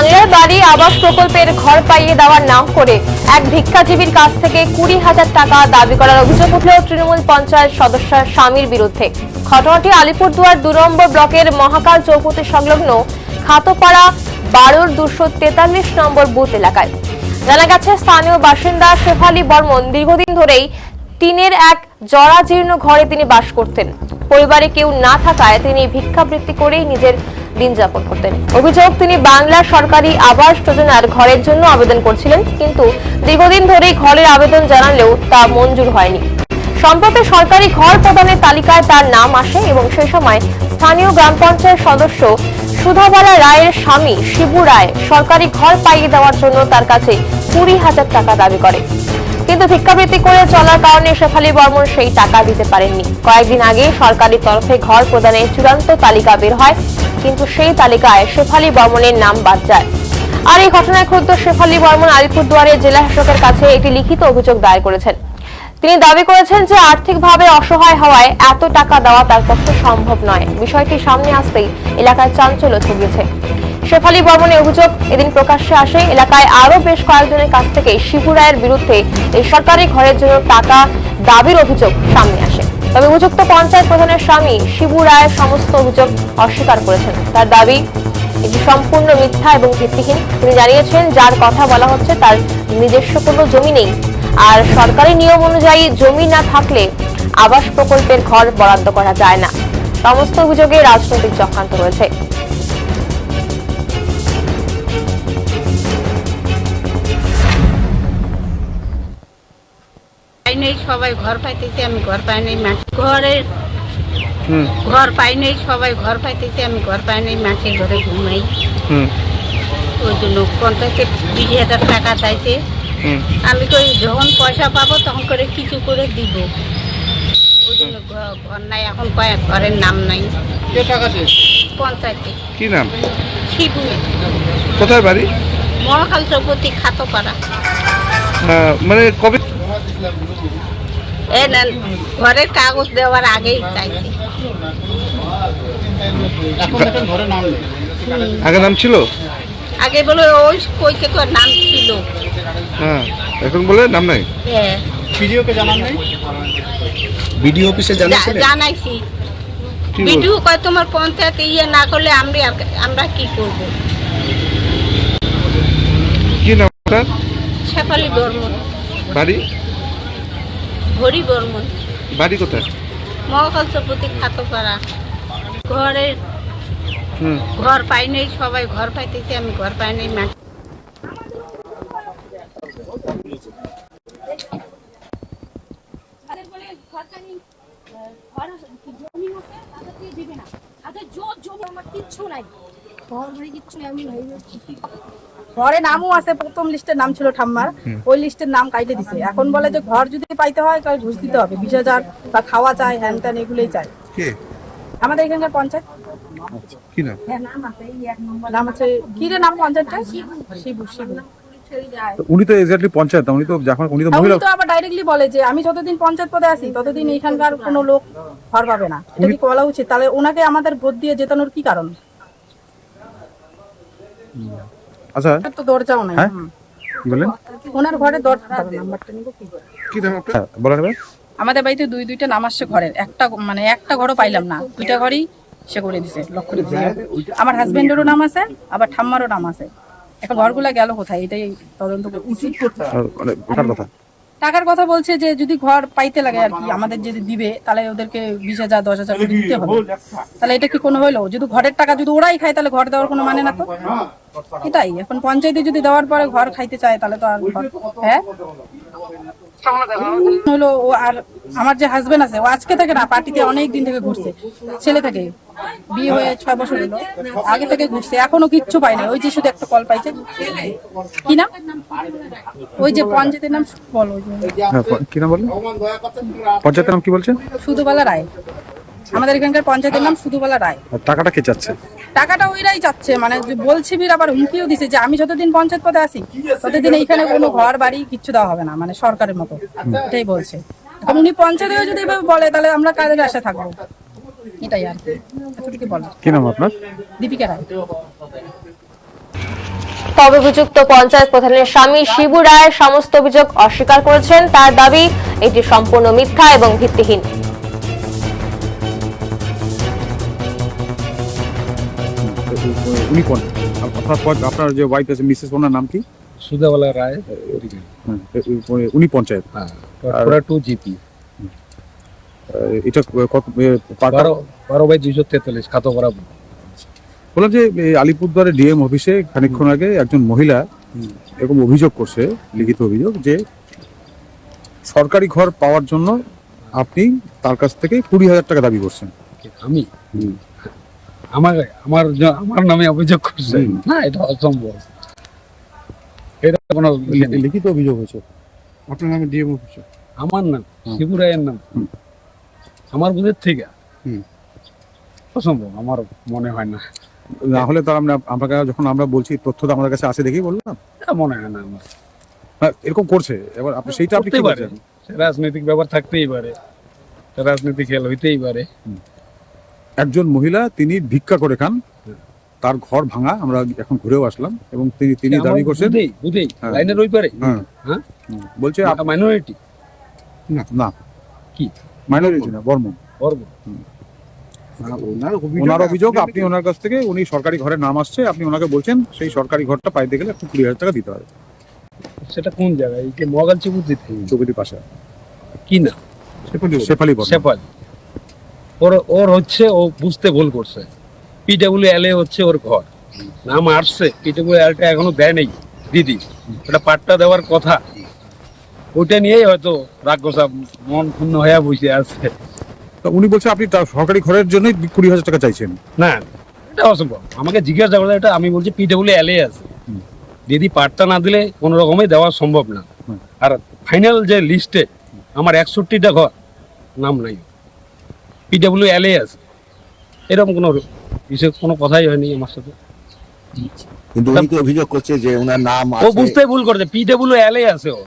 বাংলার বাড়ি আবাস প্রকল্পের ঘর পাইয়ে দেওয়ার নাম করে এক ভিক্ষাজীবীর কাছ থেকে 20,000 টাকা দাবি করার অভিযোগ উঠল তৃণমূল পঞ্চায়েত সদস্যের স্বামীর বিরুদ্ধে। ঘটনাটি আলিপুরদুয়ার 2 নম্বর ব্লকের মহাকাল চৌপতি সংলগ্ন খাতোপাড়া 12-243 নম্বর বুথ এলাকায়। জানা গেছে, স্থানীয় বাসিন্দা শেফালি বর্মন দীর্ঘদিন ধরেই টিনের এক জরাজীর্ণ ঘরে তিনি বাস করতেন। পরিবারে কেউ না থাকায় তিনি ভিক্ষাবৃত্তি করেই নিজের দিন যাপন করতেন। অভিযোগ, তিনি বাংলা সরকারি আবাস যোজনার ঘরের জন্য আবেদন করছিলেন, কিন্তু দীর্ঘদিন ধরেই ঘরের আবেদন জানালেও তা মঞ্জুর হয়নি। সম্প্রতি সরকারি ঘর প্রদানের তালিকায় তার নাম আসে এবং সেই সময় স্থানীয় গ্রাম পঞ্চায়েত সদস্য সুধাবালা রায়ের স্বামী শিবু রায় সরকারি ঘর পাইয়ে দেওয়ার জন্য তার কাছে 20,000 টাকা দাবি করে, কিন্তু ভিক্ষাবৃত্তি করে চলার কারণে শেফালি বর্মন সেই টাকা দিতে পারেননি। কয়েকদিন আগে সরকারি তরফে ঘর প্রদানের চূড়ান্ত তালিকা বের হয়, কিন্তু সেই তালিকায় শেফালি বর্মনের নাম বাদ যায়। আর এই ঘটনায় ক্ষুব্ধ শেফালি বর্মন আলিপুরদুয়ারের জেলা শাসকের কাছে একটি লিখিত অভিযোগ দায়ের করেছেন। তিনি দাবি করেছেন যে আর্থিকভাবে অসহায় হওয়ায় এত টাকা দেওয়া তার পক্ষে সম্ভব নয়। বিষয়টি সামনে আসতেই এলাকায় চাঞ্চল্য ছড়িয়েছে। শেফালি বর্মনের অভিযোগ এদিন প্রকাশ্যে আসে। এলাকায় আরো বেশ কয়েকজনের কাছ থেকে শিবু রায়ের বিরুদ্ধে এই সরকারি ঘরের জন্য টাকা দাবির অভিযোগ সামনে আসে। তবে অভিযুক্ত পঞ্চায়েত প্রধানের স্বামী শিবু রায়ের সমস্ত অভিযোগ অস্বীকার করেছেন। তার দাবি এটি সম্পূর্ণ মিথ্যা এবং ভিত্তিহীন। তিনি জানিয়েছেন, যার কথা বলা হচ্ছে তার নিজস্ব কোনো জমি নেই, আর সরকারি নিয়ম অনুযায়ী জমি না থাকলে আবাস প্রকল্পের ঘর বরাদ্দ করা যায় না। সমস্ত অভিযোগে রাজনৈতিক চক্রান্ত রয়েছে। সবাই ঘর পাইতেছে, আমি ঘর পাই নাই। ঘর পাই নাই, সবাই ঘর পাইতেছে, আমি ঘর পাই নাই। মাছের ঘরে ঘুমাই। ওই জন্য পঞ্চায়েতে 20,000 টাকা চাইছে। আমি কই যখন পয়সা পাবো তখন করে কিছু করে দিব। ওই জন্য ঘর নাই, এখন কয়েক ঘরের নাম নাই। পঞ্চায়েতে। কি নাম? শিবু। কোথায় বাড়ি? মহাকাল চৌপতি খাতোপাড়া। মানে কবে? ঘরের কাগজ দেওয়ার আগেই চাইছে। আগে নাম ছিল? আগে বলে ওই কইছে তো নাম ছিল। হ্যাঁ, এখন বলে নাম নাই। হ্যাঁ, ভিডিওকে জানান নাই? ভিডিও অফিসে জানাইছি। ভিডিও কয় তোমার পঞ্চায়েত ইয়ে না করলে আমরা কি করব? কি নাম তার? শেফালি বর্মন। বাড়ি? হরি বর্মন। বাড়ি কোথায়? মহাকাল চৌপতি খাতোপাড়া। ঘর পাই নাই, সবাই ঘর পাইতেছে, আমি ঘর পাই নাই। ঘরে নামও আছে, প্রথম লিস্টের নাম ছিল ঠাম্মার, ওই লিস্টের নাম কাইটে দিছে। এখন বলে যে ঘর যদি পাইতে হয় তাহলে ঘুষ দিতে হবে, 20,000 বা খাওয়া চাই, হ্যান ত্যান এগুলোই চাই। আমাদের এখানকার পঞ্চায়েত। কি নাম? নাম আছে কি রে নাম পঞ্চায়েতটা? শিবু। উনি তো এক্স্যাক্টলি পঞ্চায়েত, উনি তো যখন উনি তো মহিলা, তো আবার ডাইরেক্টলি বলে যে আমি যতদিন পঞ্চায়েত পদে আছি ততদিন এখানকার কোনো লোক ঘর পাবে না। এটা কি বলা উচিত? তাহলে ওনাকে আমাদের ভোট দিয়ে জেতানোর কি কারণ? আচ্ছা, তো দরজাও নাই। কি বলেন? ওনার ঘরে দরজা, নাম্বারটা নিব কি? কি নাম আপনার? বলেন। আমাদের বাড়িতে দুইটা নাম আসছে ঘরের, একটা ঘরও পাইলাম না, 2টা ঘরই সে করে দিছে, লক করে দিছে। আমার হাজবেন্ডেরও নাম আছে, আবার ঠাম্মারও নাম আছে। এখন ঘরগুলা গেল কোথায়? এটাই তদন্ত উচিত করতে হবে। টাকার কথা বলছে যে যদি ঘর পাইতে লাগে আর কি আমাদের যদি দিবে তাহলে ওদেরকে 20,000 10,000 করে দিতে হবে। তাহলে এটা কি কোনো হলো? যদি ঘরের টাকা যদি ওরাই খায় তাহলে ঘর দেওয়ার কোনো মানে না তো। এটাই এখন পঞ্চায়েতে যদি দেওয়ার পরে ঘর খাইতে চায় তাহলে তো আর হ্যাঁ হলো। ও আর আমার যে হাজবেন্ড আছে, ও আজকে থেকে না, পার্টিতে অনেক দিন থেকে ঘুরছে। ছেলে থেকে বিয়ে হয়ে 6 বছর হলো, আগে থেকে ঘুরছে, এখনো কিচ্ছু পাই না। ওই যে শুধু একটা কল পাইছে। কি নাম? ওই যে পঞ্চায়েতের নাম বলো। কি নাম বলেন? পঞ্চায়েতের নাম কি বলছেন? সুধুবালা রায়। আমাদের এখানকার পঞ্চায়েতের নাম সুধুবালা রায়। টাকাটা কে চাচ্ছে? টাকাটা ওইরাই চাচ্ছে, মানে বলছি বির আবার হুমকিও দিছে যে আমি যতদিন পঞ্চায়েত পদে আছি ততদিন এইখানে কোনো ঘর বাড়ি কিচ্ছু দেওয়া হবে না, মানে সরকারের মতো। এটাই বলছে। এখন উনি পঞ্চায়েতেও যদি এভাবে বলে তাহলে আমরা কাজের আশা থাকবো। এটাই আর কি বলে। কি নাম আপনার? দীপিকা রায়। তবে অভিযুক্ত পঞ্চায়েত প্রধানের স্বামী শিবু রায় সমস্ত অভিযোগ অস্বীকার করেছেন। তার দাবি এটি সম্পূর্ণ মিথ্যা এবং ভিত্তিহীন। উনি কোন আপনার যে ওয়াইফ আছে মিসেস, ওনার নাম কি? সুধাওয়ালা রায়, উনি পঞ্চায়েত। হ্যাঁ, ওরা 2 GP, এটা কত 12/243 খাতো বরাবর। বললাম যে আলিপুরদুয়ারে ডিএম অফিসে খানিকক্ষণ আগে একজন মহিলা এরকম অভিযোগ করছে, লিখিত অভিযোগ, যে সরকারি ঘর পাওয়ার জন্য আপনি তার কাছ থেকে 20,000 টাকা দাবি করছেন। আমি আমার নামে অভিযোগ করছে? না, এটা অসম্ভব। এটা কোনো লিখিত অভিযোগ হয়েছে আপনার নামে ডিএম অফিসে। আমার নাম শিবু রায়ের নাম, আমার বুঝের থেকে অসম্ভব, আমার মনে হয় না। না হলে তো আমরা যখন আমরা বলছি তথ্য তো আমাদের কাছে আসে দেখেই বললাম, মনে হয় না আমার। এরকম করছে। এবার আপনি সেইটা আপনি কি করতেই পারে, বলছেন? রাজনৈতিক ব্যাপার থাকতেই পারে, রাজনীতি খেল হইতেই পারে। একজন মহিলা তিনি ভিক্ষা করে খান, তার ঘর ভাঙা, আমরা এখন ঘুরেও আসলাম, এবং তিনি দাবি করছেন বুঝেই হ্যাঁ। লাইনের ওই পারে। হ্যাঁ, হ্যাঁ, বলছে মাইনরিটি না, কি মাইনরিটি না, বর্মন। বর্গ। ওনার অভিযোগ আপনি ওনার কাছ থেকে, উনি সরকারি ঘরের নাম আসছে, আপনি ওনাকে বলছেন সেই সরকারি ঘরটা পাইতে গেলে আপনি 20,000 টাকা দিতে হবে। সেটা কোন জায়গায়? এই যে মগাল চিবুদ্দিতে চৌকির পাশে কি না, শেফালি বর্মন। শেফালি। ওর হচ্ছে, ও বুঝতে ভুল করছে। PWL হচ্ছে ওর ঘর, নাম আসছে, PWLটা এখনো দেয় নেই দিদি, ওটা পাট্টা দেওয়ার কথা। ওইটা নিয়েই হয়তো রাগ গোসা মন ক্ষুণ্ণ হয়ে বসে আছে। তো উনি বলছে আপনি তার সরকারি ঘরের জন্যই 20,000 টাকা চাইছেন। না, এটা অসম্ভব। আমাকে জিজ্ঞাসা করে, এটা আমি বলছি PWL আছে, দিদি পাট্টা না দিলে কোনো রকমই দেওয়া সম্ভব না। আর ফাইনাল যে লিস্টে আমার 61টা ঘর নাম নাই, PWL আছে, এরকম কোনো কথাই হয়নি আমার সাথে। কিন্তু উনি তো অভিযোগ করছে যে ওনার নাম ও আছে, বুঝতে ভুল করেছে, PWL আছে, ও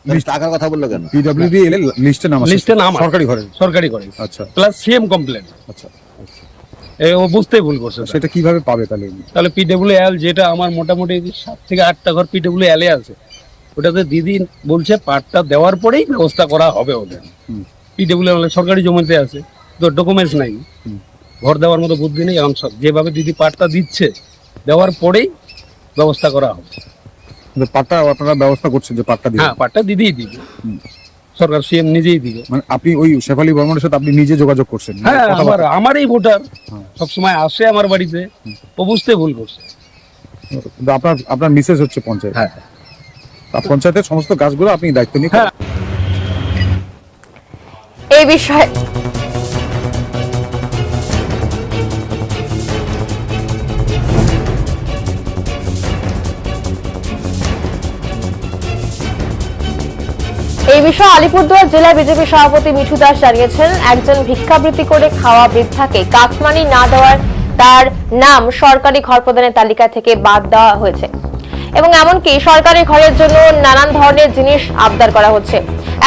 তাহলে টাকার কথা বললো কেন? PWD লিস্টে নাম আছে, লিস্টে নাম আছে, সরকারি ঘরে। সরকারি করে, আচ্ছা প্লাস সেম কমপ্লেন। আচ্ছা, ও বুঝতে ভুল করছে। সেটা কিভাবে পাবে তাহলে? তাহলে PWL যেটা আমার মোটামুটি 7 থেকে 8টা ঘর PWL আছে, ওটাতে দিদি বলছে পাট্টা দেওয়ার পরেই ব্যবস্থা করা হবে ওদের। PWL সরকারি জমিতে আছে, তো ডকুমেন্টস নাই, ঘর দেওয়ার মতো বুদ্ধি নেই। এখন যেভাবে দিদি পাট্টা দিচ্ছে, দেওয়ার পরেই ব্যবস্থা করা হবে। কিন্তু পাট্টা আপনারা ব্যবস্থা করছেন যে পাট্টা দিবেন? হ্যাঁ, পাট্টা দিদিই দিবে, সরকার CM নিজেই দিবে। মানে আপনি ওই শেফালি বর্মনের সাথে আপনি নিজে যোগাযোগ করছেন? হ্যাঁ, কথাবার্তা? আমারই ভোটার, সবসময় আসে আমার বাড়িতে। ও বুঝতে ভুল করছে। কিন্তু আপনার মিসেস হচ্ছে পঞ্চায়েত। হ্যাঁ, আর পঞ্চায়েতের সমস্ত কাজগুলো আপনি দায়িত্ব নিয়ে হ্যাঁ। এই বিষয়ে আলিপুরদুয়ার জেলা বিজেপি সভাপতি মিঠু দাস জানিয়েছেন, একজন ভিক্ষাবৃত্তি করে খাওয়া বৃদ্ধাকে কাটমানি না দেওয়ার তার নাম সরকারি ঘর প্রদানের তালিকা থেকে বাদ দেওয়া হয়েছে এবং এমনকি সরকারি ঘরের জন্য নানান ধরনের জিনিস আবদার করা হচ্ছে।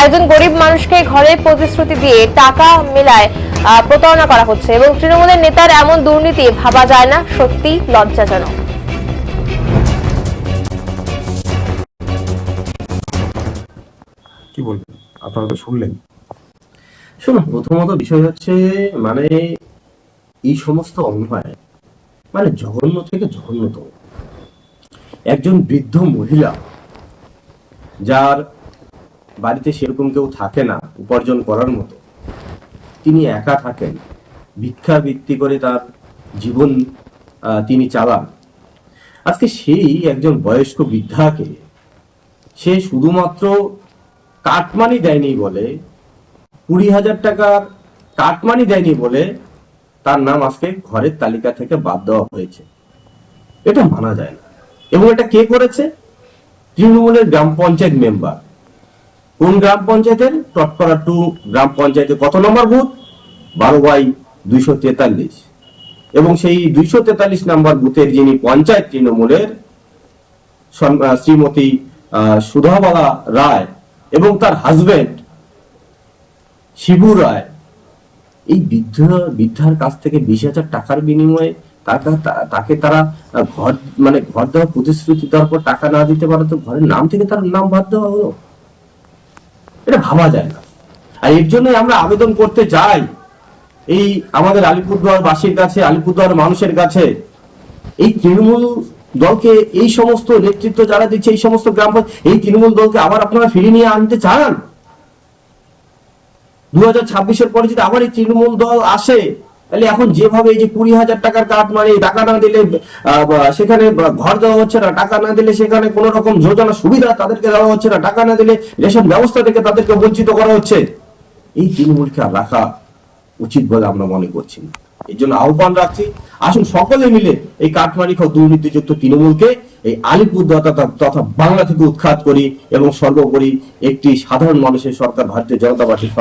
একজন গরিব মানুষকে ঘরের প্রতিশ্রুতি দিয়ে টাকা মেলায় প্রতারণা করা হচ্ছে এবং তৃণমূলের নেতার এমন দুর্নীতি ভাবা যায় না, সত্যি লজ্জাজনক। কি বলবেন? আপনারা তো শুনলেন। শোনো, প্রথমত বিষয় হচ্ছে, মানে এই সমস্ত অন্যায় মানে জঘন্য থেকে জঘন্যতম। একজন বৃদ্ধ মহিলা, যার বাড়িতে সেরকম কেউ থাকে না উপার্জন করার মতো, তিনি একা থাকেন, ভিক্ষাবৃত্তি করে তার জীবন তিনি চালান। আজকে সেই একজন বয়স্ক বৃদ্ধাকে সে শুধুমাত্র কাটমানি দেয়নি বলে, 20,000 টাকার কাটমানি দেয়নি বলে তার নাম আজকে ঘরের তালিকা থেকে বাদ দেওয়া হয়েছে। এটা মানা যায় না। এবং এটা কে করেছে? তৃণমূলের গ্রাম পঞ্চায়েত মেম্বার। কোন গ্রাম পঞ্চায়েতের? টটপাড়া 2 গ্রাম পঞ্চায়েতের কত নম্বর বুথ? 12/243। এবং সেই 243 নম্বর বুথের যিনি পঞ্চায়েত তৃণমূলের শ্রীমতী সুধাবালা রায় এবং তার হাজবেন্ড শিবু রায়, এই বৃদ্ধার কাছ থেকে 20,000 টাকার বিনিময়ে তাকে তারা ঘর মানে ঘর দেওয়ার প্রতিশ্রুতি দেওয়ার পর টাকা না দিতে পারে তো ঘরের নাম থেকে তার নাম বাদ দেওয়া হলো, এটা ভাবা যায় না। আর এর জন্যই আমরা আবেদন করতে চাই এই আমাদের আলিপুরদুয়ার বাসীর কাছে, আলিপুরদুয়ার মানুষের কাছে, এই তৃণমূল দলকে, এই সমস্ত নেতৃত্ব যারা দিচ্ছে, এই সমস্ত গ্রাম এই তৃণমূল দলকে আবার আপনারা ফিরিয়ে নিয়ে আনতে চান। 2026-এর পরে যদি আবার এই তৃণমূল দল আসে, তাহলে এখন যেভাবে এই যে 20,000 টাকার কাট মানে টাকা না দিলে সেখানে ঘর দেওয়া হচ্ছে না, টাকা না দিলে সেখানে কোন রকম যোজনা সুবিধা তাদেরকে দেওয়া হচ্ছে না, টাকা না দিলে রেশন ব্যবস্থা থেকে তাদেরকে বঞ্চিত করা হচ্ছে, এই তৃণমূলকে আর রাখা উচিত বলে আমরা মনে করছি না। এই জন্য আহ্বান রাখছি, আসুন সকলে মিলে এই কাটমারি খাওয়া দুর্নীতিযুক্ত তৃণমূলকে এই আলিপুরদুয়ার তথা বাংলা থেকে উৎখাত করি এবং সর্বোপরি একটি সাধারণ মানুষের সরকার, ভারতীয় জনতা পার্টির সরকার